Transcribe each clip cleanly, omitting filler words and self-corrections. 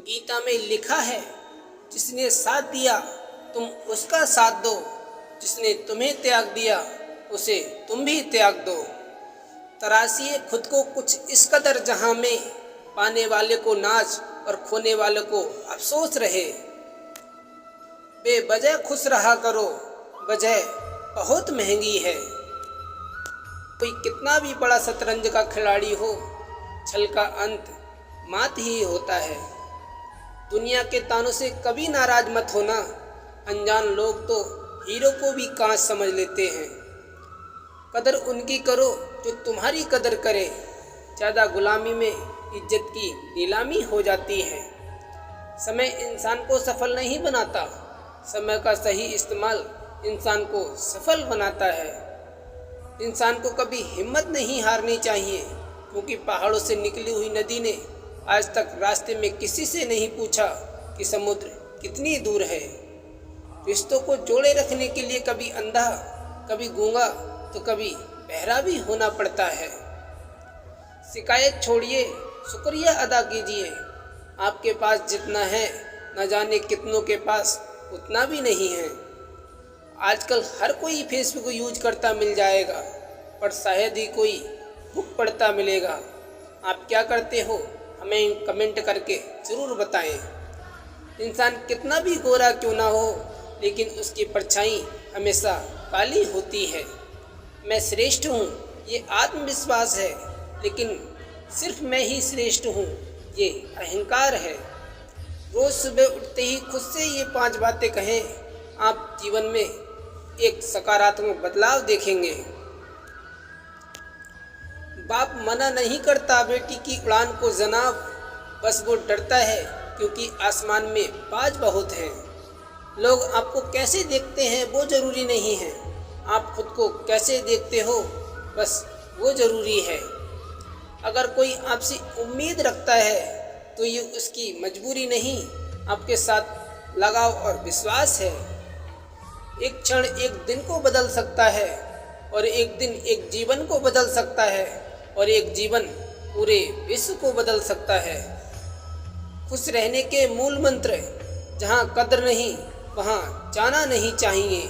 गीता में लिखा है, जिसने साथ दिया तुम उसका साथ दो, जिसने तुम्हें त्याग दिया उसे तुम भी त्याग दो। तराशिए खुद को कुछ इस कदर जहां में पाने वाले को नाज और खोने वाले को अफसोस रहे। बेवजह खुश रहा करो, वजह बहुत महंगी है। कोई कितना भी बड़ा शतरंज का खिलाड़ी हो, छल का अंत मात ही होता है। दुनिया के तानों से कभी नाराज मत होना, अनजान लोग तो हीरो को भी कांच समझ लेते हैं। कदर उनकी करो जो तुम्हारी कदर करे, ज़्यादा गुलामी में इज्जत की नीलामी हो जाती है। समय इंसान को सफल नहीं बनाता, समय का सही इस्तेमाल इंसान को सफल बनाता है। इंसान को कभी हिम्मत नहीं हारनी चाहिए, क्योंकि पहाड़ों से निकली हुई नदी ने आज तक रास्ते में किसी से नहीं पूछा कि समुद्र कितनी दूर है। रिश्तों को जोड़े रखने के लिए कभी अंधा, कभी गूंगा तो कभी बहरा भी होना पड़ता है। शिकायत छोड़िए, शुक्रिया अदा कीजिए। आपके पास जितना है न जाने कितनों के पास उतना भी नहीं है। आजकल हर कोई फेसबुक यूज करता मिल जाएगा, पर शायद ही कोई बुक पढ़ता मिलेगा। आप क्या करते हो हमें कमेंट करके ज़रूर बताएं। इंसान कितना भी गोरा क्यों ना हो, लेकिन उसकी परछाई हमेशा काली होती है। मैं श्रेष्ठ हूँ ये आत्मविश्वास है, लेकिन सिर्फ मैं ही श्रेष्ठ हूँ ये अहंकार है। रोज़ सुबह उठते ही खुद से ये 5 बातें कहें, आप जीवन में एक सकारात्मक बदलाव देखेंगे। बाप मना नहीं करता बेटी की उड़ान को जनाब, बस वो डरता है क्योंकि आसमान में बाज बहुत हैं। लोग आपको कैसे देखते हैं वो ज़रूरी नहीं है, आप खुद को कैसे देखते हो बस वो ज़रूरी है। अगर कोई आपसे उम्मीद रखता है तो ये उसकी मजबूरी नहीं, आपके साथ लगाव और विश्वास है। एक क्षण एक दिन को बदल सकता है, और एक दिन एक जीवन को बदल सकता है, और एक जीवन पूरे विश्व को बदल सकता है। खुश रहने के मूल मंत्र, जहाँ कदर नहीं वहाँ जाना नहीं चाहिए।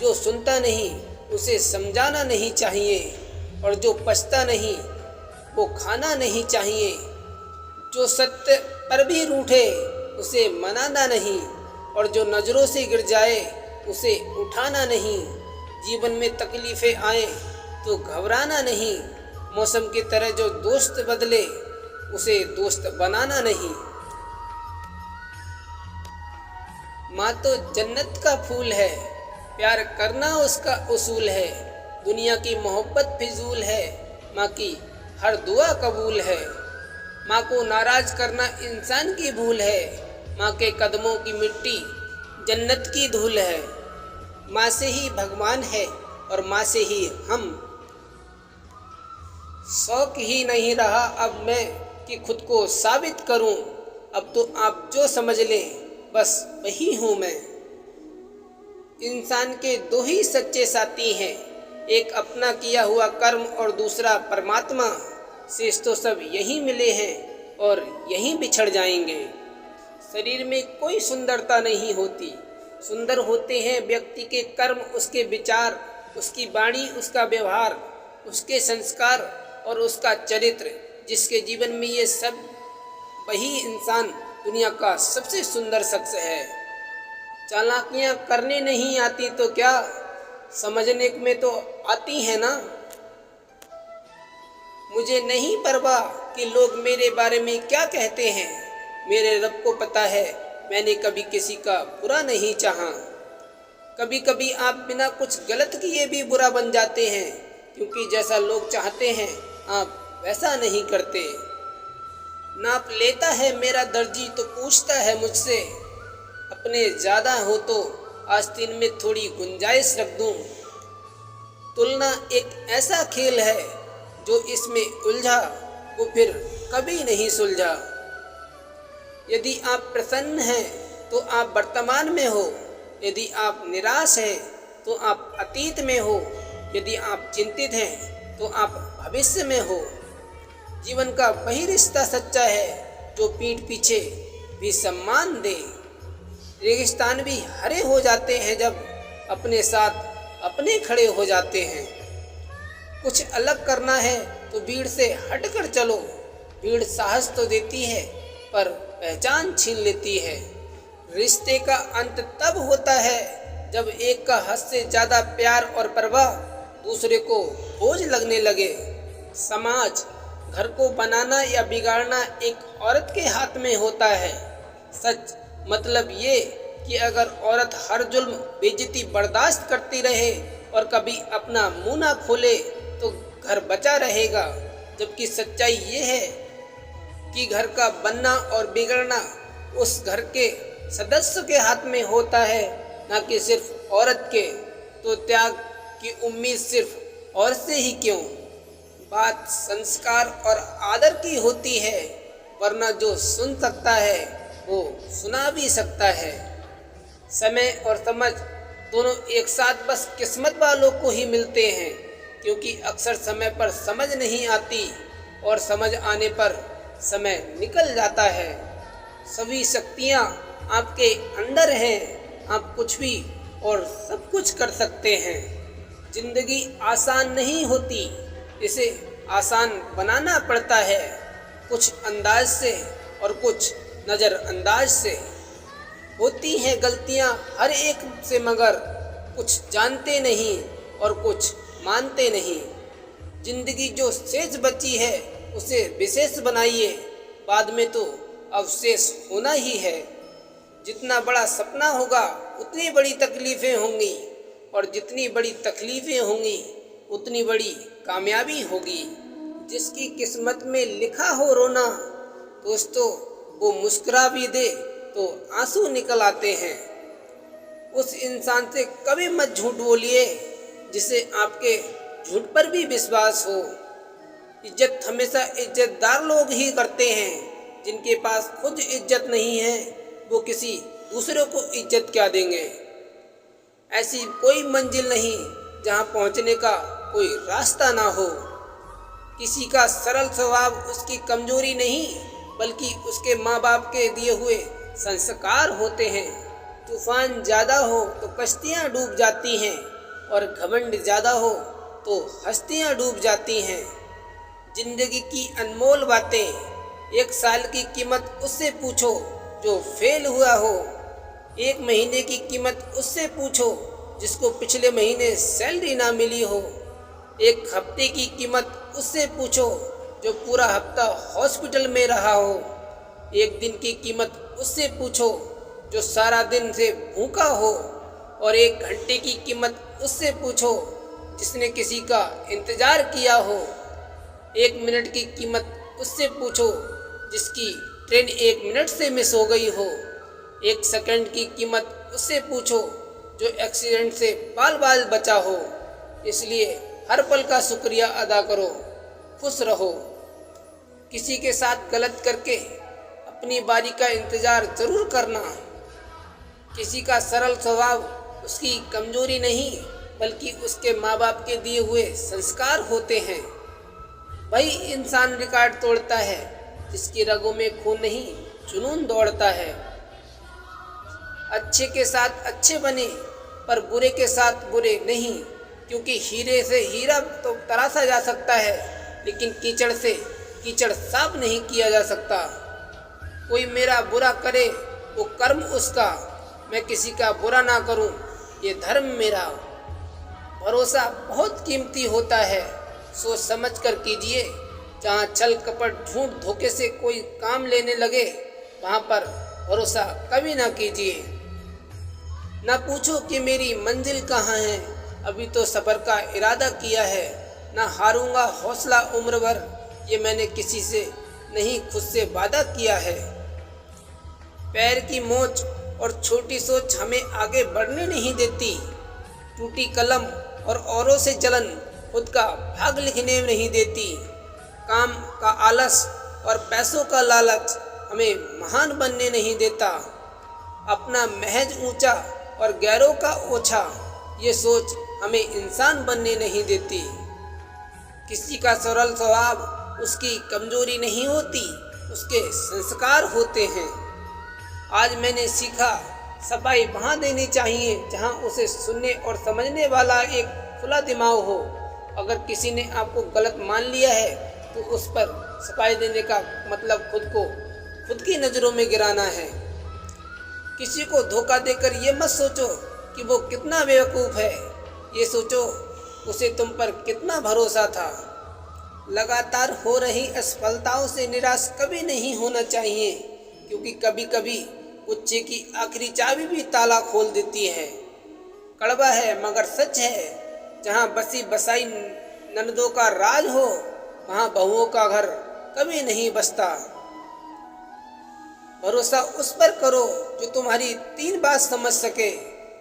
जो सुनता नहीं उसे समझाना नहीं चाहिए, और जो पछता नहीं वो खाना नहीं चाहिए। जो सत्य पर भी रूठे उसे मनाना नहीं, और जो नज़रों से गिर जाए उसे उठाना नहीं। जीवन में तकलीफ़ें आए तो घबराना नहीं, मौसम की तरह जो दोस्त बदले उसे दोस्त बनाना नहीं। माँ तो जन्नत का फूल है, प्यार करना उसका उसूल है। दुनिया की मोहब्बत फिजूल है, माँ की हर दुआ कबूल है। माँ को नाराज़ करना इंसान की भूल है, माँ के कदमों की मिट्टी जन्नत की धूल है। माँ से ही भगवान है और माँ से ही हम। शौक ही नहीं रहा अब मैं कि खुद को साबित करूं, अब तो आप जो समझ लें बस वही हूँ मैं। इंसान के 2 ही सच्चे साथी हैं, एक अपना किया हुआ कर्म और दूसरा परमात्मा। शेष तो सब यहीं मिले हैं और यहीं बिछड़ जाएंगे। शरीर में कोई सुंदरता नहीं होती, सुंदर होते हैं व्यक्ति के कर्म, उसके विचार, उसकी वाणी, उसका व्यवहार, उसके संस्कार और उसका चरित्र। जिसके जीवन में ये सब, वही इंसान दुनिया का सबसे सुंदर शख्स है। चालाकियाँ करने नहीं आती तो क्या, समझने में तो आती है ना। मुझे नहीं परवाह कि लोग मेरे बारे में क्या कहते हैं, मेरे रब को पता है मैंने कभी किसी का बुरा नहीं चाहा। कभी कभी आप बिना कुछ गलत किए भी बुरा बन जाते हैं, क्योंकि जैसा लोग चाहते हैं आप वैसा नहीं करते। नाप लेता है मेरा दर्जी तो पूछता है मुझसे, अपने ज़्यादा हो तो आस्तीन में थोड़ी गुंजाइश रख दूं। तुलना एक ऐसा खेल है जो इसमें उलझा वो फिर कभी नहीं सुलझा। यदि आप प्रसन्न हैं तो आप वर्तमान में हो, यदि आप निराश हैं तो आप अतीत में हो, यदि आप चिंतित हैं तो आप भविष्य में हो। जीवन का वही रिश्ता सच्चा है जो पीठ पीछे भी सम्मान दे। रेगिस्तान भी हरे हो जाते हैं जब अपने साथ अपने खड़े हो जाते हैं। कुछ अलग करना है तो भीड़ से हटकर चलो। भीड़ साहस तो देती है पर पहचान छीन लेती है। रिश्ते का अंत तब होता है जब एक का हद से ज़्यादा प्यार और परवाह दूसरे को बोझ लगने लगे। समाज, घर को बनाना या बिगाड़ना एक औरत के हाथ में होता है। सच मतलब ये कि अगर औरत हर जुल्म बेइज्जती बर्दाश्त करती रहे और कभी अपना मुंह ना खोले तो घर बचा रहेगा। जबकि सच्चाई ये है कि घर का बनना और बिगड़ना उस घर के सदस्य के हाथ में होता है, ना कि सिर्फ औरत के। तो त्याग की उम्मीद सिर्फ औरत से ही क्यों? बात संस्कार और आदर की होती है, वरना जो सुन सकता है वो सुना भी सकता है। समय और समझ दोनों एक साथ बस किस्मत वालों को ही मिलते हैं, क्योंकि अक्सर समय पर समझ नहीं आती और समझ आने पर समय निकल जाता है। सभी शक्तियाँ आपके अंदर हैं। आप कुछ भी और सब कुछ कर सकते हैं। जिंदगी आसान नहीं होती, इसे आसान बनाना पड़ता है, कुछ अंदाज से और कुछ नज़रअंदाज से। होती हैं गलतियाँ हर एक से, मगर कुछ जानते नहीं और कुछ मानते नहीं। जिंदगी जो शेष बची है उसे विशेष बनाइए, बाद में तो अवशेष होना ही है। जितना बड़ा सपना होगा उतनी बड़ी तकलीफ़ें होंगी, और जितनी बड़ी तकलीफ़ें होंगी उतनी बड़ी कामयाबी होगी। जिसकी किस्मत में लिखा हो रोना, दोस्तों वो मुस्कुरा भी दे तो आंसू निकल आते हैं। उस इंसान से कभी मत झूठ बोलिए जिसे आपके झूठ पर भी विश्वास हो। इज्जत हमेशा इज्जतदार लोग ही करते हैं। जिनके पास खुद इज्जत नहीं है वो किसी दूसरे को इज्जत क्या देंगे। ऐसी कोई मंजिल नहीं जहां पहुंचने का कोई रास्ता ना हो। किसी का सरल स्वभाव उसकी कमजोरी नहीं, बल्कि उसके माँ बाप के दिए हुए संस्कार होते हैं। तूफान ज़्यादा हो तो कश्तियाँ डूब जाती हैं, और घमंड ज़्यादा हो तो हस्तियाँ डूब जाती हैं। जिंदगी की अनमोल बातें, एक साल की कीमत उससे पूछो जो फेल हुआ हो। एक महीने की कीमत उससे पूछो जिसको पिछले महीने सैलरी ना मिली हो। एक हफ्ते की कीमत उससे पूछो जो पूरा हफ्ता हॉस्पिटल में रहा हो। एक दिन की कीमत उससे पूछो जो सारा दिन से भूखा हो, और एक घंटे की कीमत उससे पूछो जिसने किसी का इंतज़ार किया हो। एक मिनट की कीमत उससे पूछो जिसकी ट्रेन 1 मिनट से मिस हो गई हो। एक सेकंड की कीमत उससे पूछो जो एक्सीडेंट से बाल बाल बचा हो। इसलिए हर पल का शुक्रिया अदा करो, खुश रहो। किसी के साथ गलत करके अपनी बारी का इंतज़ार ज़रूर करना। किसी का सरल स्वभाव उसकी कमजोरी नहीं, बल्कि उसके माँ बाप के दिए हुए संस्कार होते हैं। वही इंसान रिकॉर्ड तोड़ता है जिसकी रगों में खून नहीं, जुनून दौड़ता है। अच्छे के साथ अच्छे बने, पर बुरे के साथ बुरे नहीं, क्योंकि हीरे से हीरा तो तराशा जा सकता है, लेकिन कीचड़ से कीचड़ साफ नहीं किया जा सकता। कोई मेरा बुरा करे वो कर्म उसका, मैं किसी का बुरा ना करूं ये धर्म मेरा। भरोसा बहुत कीमती होता है, सोच समझ कर कीजिए। जहाँ छल कपट झूठ धोखे से कोई काम लेने लगे वहाँ पर भरोसा कभी ना कीजिए। ना पूछो कि मेरी मंजिल कहाँ है, अभी तो सफ़र का इरादा किया है। ना हारूंगा हौसला उम्र भर, ये मैंने किसी से नहीं खुद से वादा किया है। पैर की मोच और छोटी सोच हमें आगे बढ़ने नहीं देती। टूटी कलम और औरों से जलन खुद का भाग लिखने नहीं देती। काम का आलस और पैसों का लालच हमें महान बनने नहीं देता। अपना महज ऊंचा और गैरों का ओछा, ये सोच हमें इंसान बनने नहीं देती। किसी का सरल स्वभाव उसकी कमजोरी नहीं होती, उसके संस्कार होते हैं। आज मैंने सीखा, सफाई वहाँ देनी चाहिए जहाँ उसे सुनने और समझने वाला एक खुला दिमाग हो। अगर किसी ने आपको गलत मान लिया है तो उस पर सफाई देने का मतलब खुद की नज़रों में गिराना है। किसी को धोखा देकर ये मत सोचो कि वो कितना बेवकूफ़ है, ये सोचो उसे तुम पर कितना भरोसा था। लगातार हो रही असफलताओं से निराश कभी नहीं होना चाहिए, क्योंकि कभी कभी गुच्छे की आखिरी चाबी भी ताला खोल देती है। कड़वा है मगर सच है, जहाँ बसी बसाई ननदों का राज हो वहाँ बहुओं का घर कभी नहीं बसता। भरोसा उस पर करो जो तुम्हारी 3 बात समझ सके।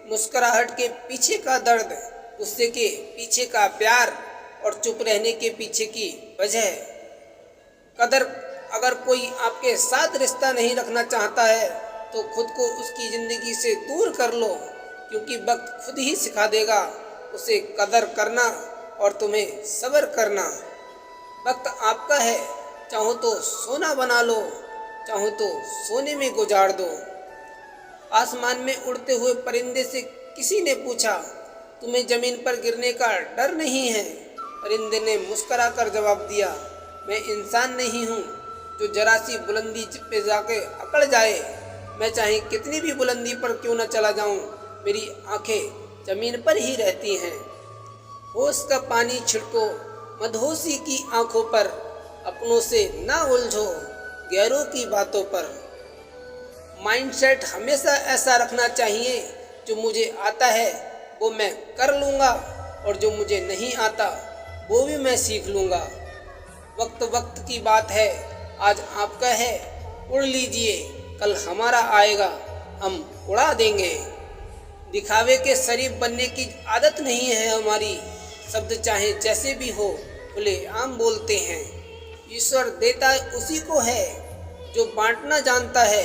मुस्कुराहट के पीछे का दर्द, गुस्से के पीछे का प्यार और चुप रहने के पीछे की वजह। कदर अगर कोई आपके साथ रिश्ता नहीं रखना चाहता है तो खुद को उसकी ज़िंदगी से दूर कर लो, क्योंकि वक्त खुद ही सिखा देगा उसे कदर करना और तुम्हें सब्र करना। वक्त आपका है, चाहो तो सोना बना लो, चाहो तो सोने में गुजार दो। आसमान में उड़ते हुए परिंदे से किसी ने पूछा, तुम्हें जमीन पर गिरने का डर नहीं है? परिंदे ने मुस्कुरा कर जवाब दिया, मैं इंसान नहीं हूँ जो जरा सी बुलंदी पे जाके अकड़ जाए। मैं चाहे कितनी भी बुलंदी पर क्यों न चला जाऊँ, मेरी आंखें जमीन पर ही रहती हैं। होश का पानी छिड़को मदहोशी की आंखों पर, अपनों से ना उलझो गैरों की बातों पर। माइंडसेट हमेशा ऐसा रखना चाहिए, जो मुझे आता है वो मैं कर लूँगा और जो मुझे नहीं आता वो भी मैं सीख लूँगा। वक्त की बात है, आज आपका है, उड़ लीजिए, कल हमारा आएगा, हम उड़ा देंगे। दिखावे के शरीफ बनने की आदत नहीं है हमारी, शब्द चाहे जैसे भी हो खुले आम बोलते हैं। ईश्वर देता उसी को है जो बांटना जानता है,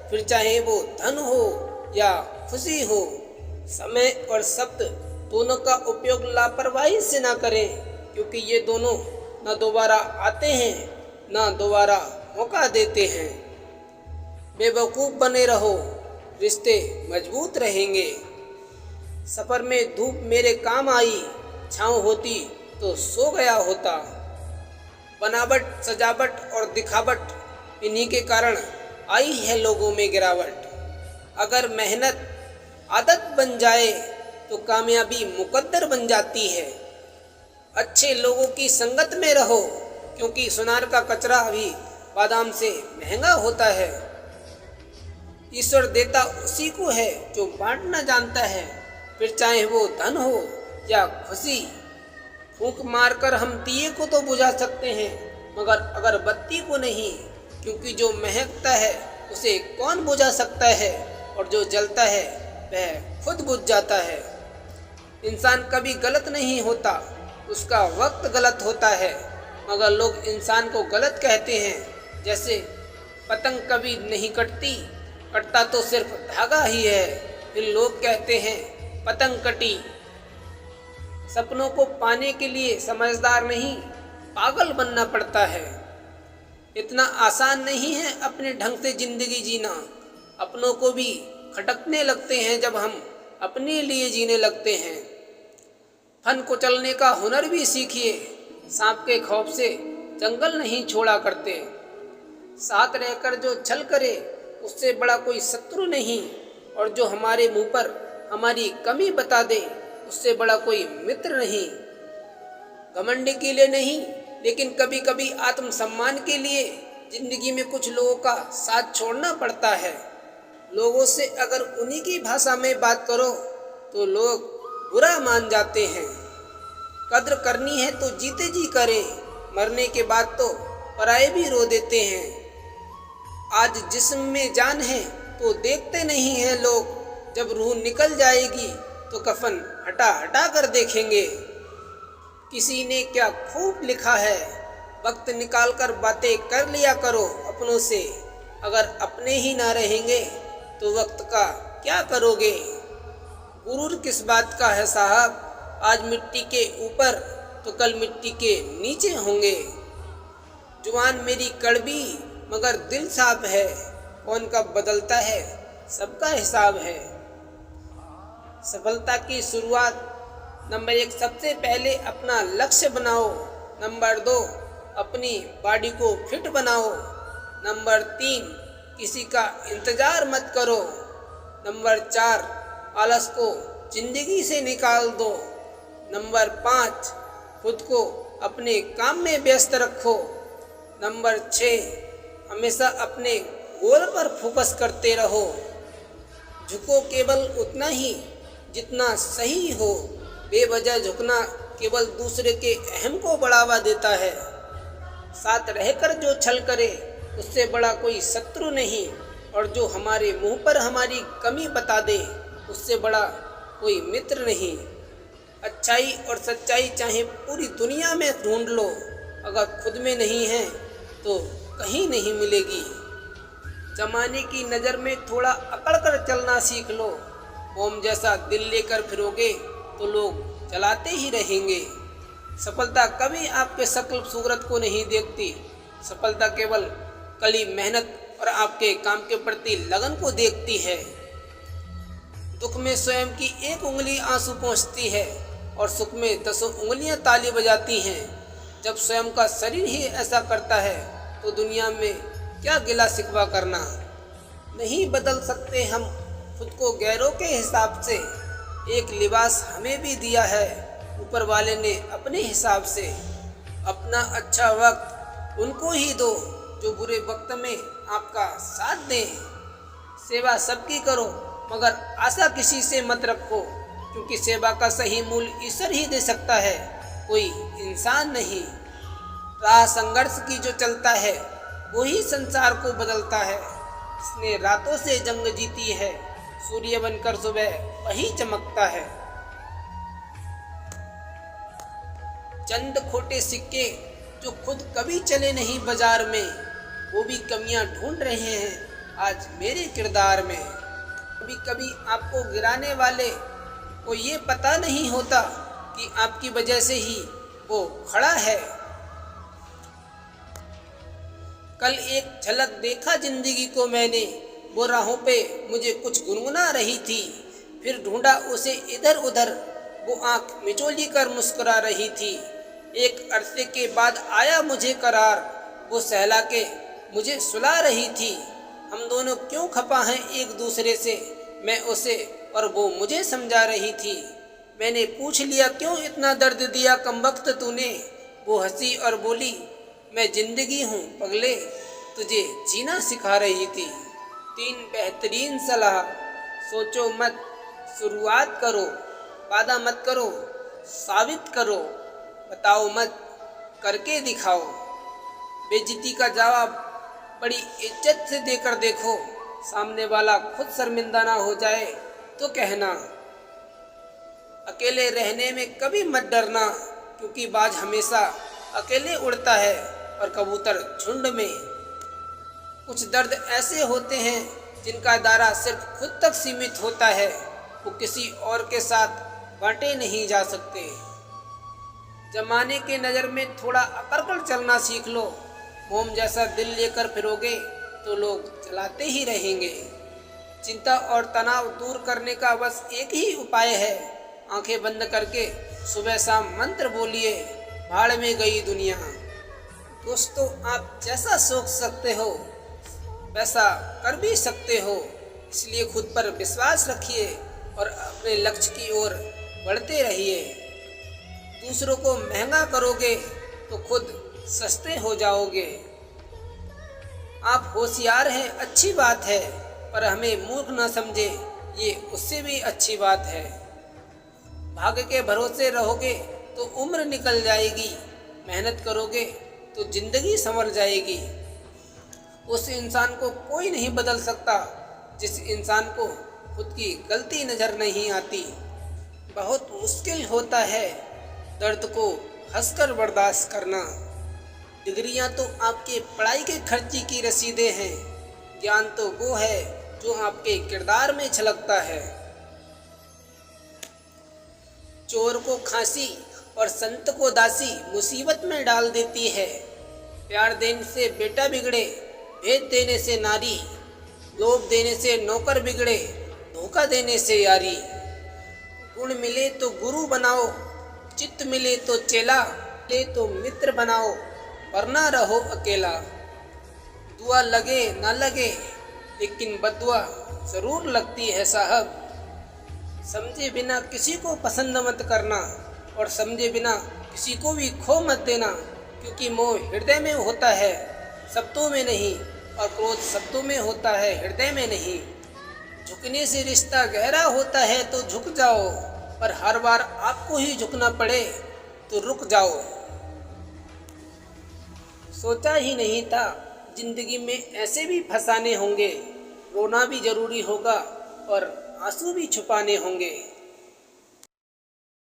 फिर चाहे वो धन हो या खुशी हो। समय और शब्द दोनों का उपयोग लापरवाही से ना करें, क्योंकि ये दोनों ना दोबारा आते हैं ना दोबारा मौका देते हैं। बेवकूफ़ बने रहो, रिश्ते मजबूत रहेंगे। सफ़र में धूप मेरे काम आई, छाँव होती तो सो गया होता। बनावट, सजावट और दिखावट, इन्हीं के कारण आई है लोगों में गिरावट। अगर मेहनत आदत बन जाए तो कामयाबी मुकद्दर बन जाती है। अच्छे लोगों की संगत में रहो, क्योंकि सुनार का कचरा भी बादाम से महंगा होता है। ईश्वर देता उसी को है जो बांटना जानता है, फिर चाहे वो धन हो या खुशी। फूंक मारकर हम दिए को तो बुझा सकते हैं, मगर अगरबत्ती को नहीं, क्योंकि जो महकता है उसे कौन बुझा सकता है, और जो जलता है वह खुद बुझ जाता है। इंसान कभी गलत नहीं होता, उसका वक्त गलत होता है, मगर लोग इंसान को गलत कहते हैं। जैसे पतंग कभी नहीं कटती, कटता तो सिर्फ धागा ही है, फिर लोग कहते हैं पतंग कटी। सपनों को पाने के लिए समझदार नहीं, पागल बनना पड़ता है। इतना आसान नहीं है अपने ढंग से जिंदगी जीना। अपनों को भी खटकने लगते हैं जब हम अपने लिए जीने लगते हैं। फन को चलने का हुनर भी सीखिए, सांप के खौफ से जंगल नहीं छोड़ा करते। साथ रहकर जो छल करे उससे बड़ा कोई शत्रु नहीं, और जो हमारे मुंह पर हमारी कमी बता दे उससे बड़ा कोई मित्र नहीं। घमंड के लिए नहीं, लेकिन कभी कभी आत्मसम्मान के लिए जिंदगी में कुछ लोगों का साथ छोड़ना पड़ता है। लोगों से अगर उन्हीं की भाषा में बात करो तो लोग बुरा मान जाते हैं। कद्र करनी है तो जीते जी करें, मरने के बाद तो पराये भी रो देते हैं। आज जिस्म में जान है तो देखते नहीं हैं लोग, जब रूह निकल जाएगी तो कफन हटा हटा कर देखेंगे। किसी ने क्या खूब लिखा है, वक्त निकाल कर बातें कर लिया करो अपनों से। अगर अपने ही ना रहेंगे तो वक्त का क्या करोगे। गुरूर किस बात का है साहब, आज मिट्टी के ऊपर तो कल मिट्टी के नीचे होंगे। जुबान मेरी कड़वी मगर दिल साफ है, कौन कब बदलता है, सबका हिसाब है। सफलता की शुरुआत नंबर 1, सबसे पहले अपना लक्ष्य बनाओ। नंबर 2, अपनी बॉडी को फिट बनाओ। नंबर 3, किसी का इंतजार मत करो। नंबर 4, आलस को जिंदगी से निकाल दो। नंबर 5, खुद को अपने काम में व्यस्त रखो। नंबर 6, हमेशा अपने गोल पर फोकस करते रहो। झुको केवल उतना ही जितना सही हो। बेवजह झुकना केवल दूसरे के अहम को बढ़ावा देता है। साथ रहकर जो छल करे उससे बड़ा कोई शत्रु नहीं, और जो हमारे मुंह पर हमारी कमी बता दे उससे बड़ा कोई मित्र नहीं। अच्छाई और सच्चाई चाहे पूरी दुनिया में ढूंढ लो, अगर खुद में नहीं है तो कहीं नहीं मिलेगी। जमाने की नज़र में थोड़ा अकड़ कर चलना सीख लो। ओम जैसा दिल लेकर फिरोगे तो लोग चलाते ही रहेंगे। सफलता कभी आपके शक्ल सूरत को नहीं देखती। सफलता केवल कड़ी मेहनत और आपके काम के प्रति लगन को देखती है। दुख में स्वयं की एक उंगली आंसू पहुँचती है और सुख में 10 उंगलियां ताली बजाती हैं। जब स्वयं का शरीर ही ऐसा करता है तो दुनिया में क्या गिला शिकवा करना। नहीं बदल सकते हम खुद को गैरों के हिसाब से। एक लिबास हमें भी दिया है ऊपर वाले ने अपने हिसाब से। अपना अच्छा वक्त उनको ही दो जो बुरे वक्त में आपका साथ दें। सेवा सबकी करो मगर आशा किसी से मत रखो, क्योंकि सेवा का सही मूल्य ईश्वर ही दे सकता है, कोई इंसान नहीं। राह संघर्ष की जो चलता है वही संसार को बदलता है। इसने रातों से जंग जीती है, सूर्य बनकर सुबह वही चमकता है। चंद खोटे सिक्के जो खुद कभी चले नहीं बाजार में, वो भी कमियां ढूंढ रहे हैं आज मेरे किरदार में। कभी कभी आपको गिराने वाले को ये पता नहीं होता कि आपकी वजह से ही वो खड़ा है। कल एक झलक देखा जिंदगी को मैंने, वो राहों पे मुझे कुछ गुनगुना रही थी। फिर ढूंढा उसे इधर उधर, वो आंख मिचोली कर मुस्कुरा रही थी। एक अरसे के बाद आया मुझे करार, वो सहला के मुझे सुला रही थी। हम दोनों क्यों खफा हैं एक दूसरे से, मैं उसे और वो मुझे समझा रही थी। मैंने पूछ लिया क्यों इतना दर्द दिया कमबख्त तूने, वो हंसी और बोली मैं जिंदगी हूँ पगले, तुझे जीना सिखा रही थी। 3 बेहतरीन सलाह, सोचो मत, शुरुआत करो, वादा मत करो, साबित करो, बताओ मत, करके दिखाओ। बेइज्जती का जवाब बड़ी इज्जत से देकर देखो, सामने वाला खुद शर्मिंदा ना हो जाए तो कहना। अकेले रहने में कभी मत डरना, क्योंकि बाज हमेशा अकेले उड़ता है और कबूतर झुंड में। कुछ दर्द ऐसे होते हैं जिनका दायरा सिर्फ खुद तक सीमित होता है, वो किसी और के साथ बांटे नहीं जा सकते। जमाने के नज़र में थोड़ा अकड़ कर चलना सीख लो। मोम जैसा दिल लेकर फिरोगे तो लोग चलाते ही रहेंगे। चिंता और तनाव दूर करने का बस एक ही उपाय है, आंखें बंद करके सुबह शाम मंत्र बोलिए, भाड़ में गई दुनिया। दोस्तों, आप जैसा सोच सकते हो वैसा कर भी सकते हो, इसलिए खुद पर विश्वास रखिए और अपने लक्ष्य की ओर बढ़ते रहिए। दूसरों को महंगा करोगे तो खुद सस्ते हो जाओगे। आप होशियार हैं, अच्छी बात है, पर हमें मूर्ख न समझे, ये उससे भी अच्छी बात है। भाग्य के भरोसे रहोगे तो उम्र निकल जाएगी, मेहनत करोगे तो जिंदगी संवर जाएगी। उस इंसान को कोई नहीं बदल सकता जिस इंसान को खुद की गलती नजर नहीं आती। बहुत मुश्किल होता है दर्द को हंसकर बर्दाश्त करना। डिग्रियां तो आपके पढ़ाई के खर्ची की रसीदें हैं, ज्ञान तो वो है जो आपके किरदार में छलकता है। चोर को खांसी और संत को दासी मुसीबत में डाल देती है। प्यार देने से बेटा बिगड़े, भेज देने से नारी। लोभ देने से नौकर बिगड़े, धोखा देने से यारी। गुण मिले तो गुरु बनाओ, चित्त मिले तो चेला, मिले तो मित्र बनाओ, वरना रहो अकेला। दुआ लगे ना लगे लेकिन बदुआ जरूर लगती है साहब। समझे बिना किसी को पसंद मत करना और समझे बिना किसी को भी खो मत देना, क्योंकि मोह हृदय में होता है शब्दों में नहीं, और क्रोध शब्दों में होता है हृदय में नहीं। झुकने से रिश्ता गहरा होता है तो झुक जाओ, पर हर बार आपको ही झुकना पड़े तो रुक जाओ। सोचा ही नहीं था जिंदगी में ऐसे भी फसाने होंगे, रोना भी जरूरी होगा और आंसू भी छुपाने होंगे।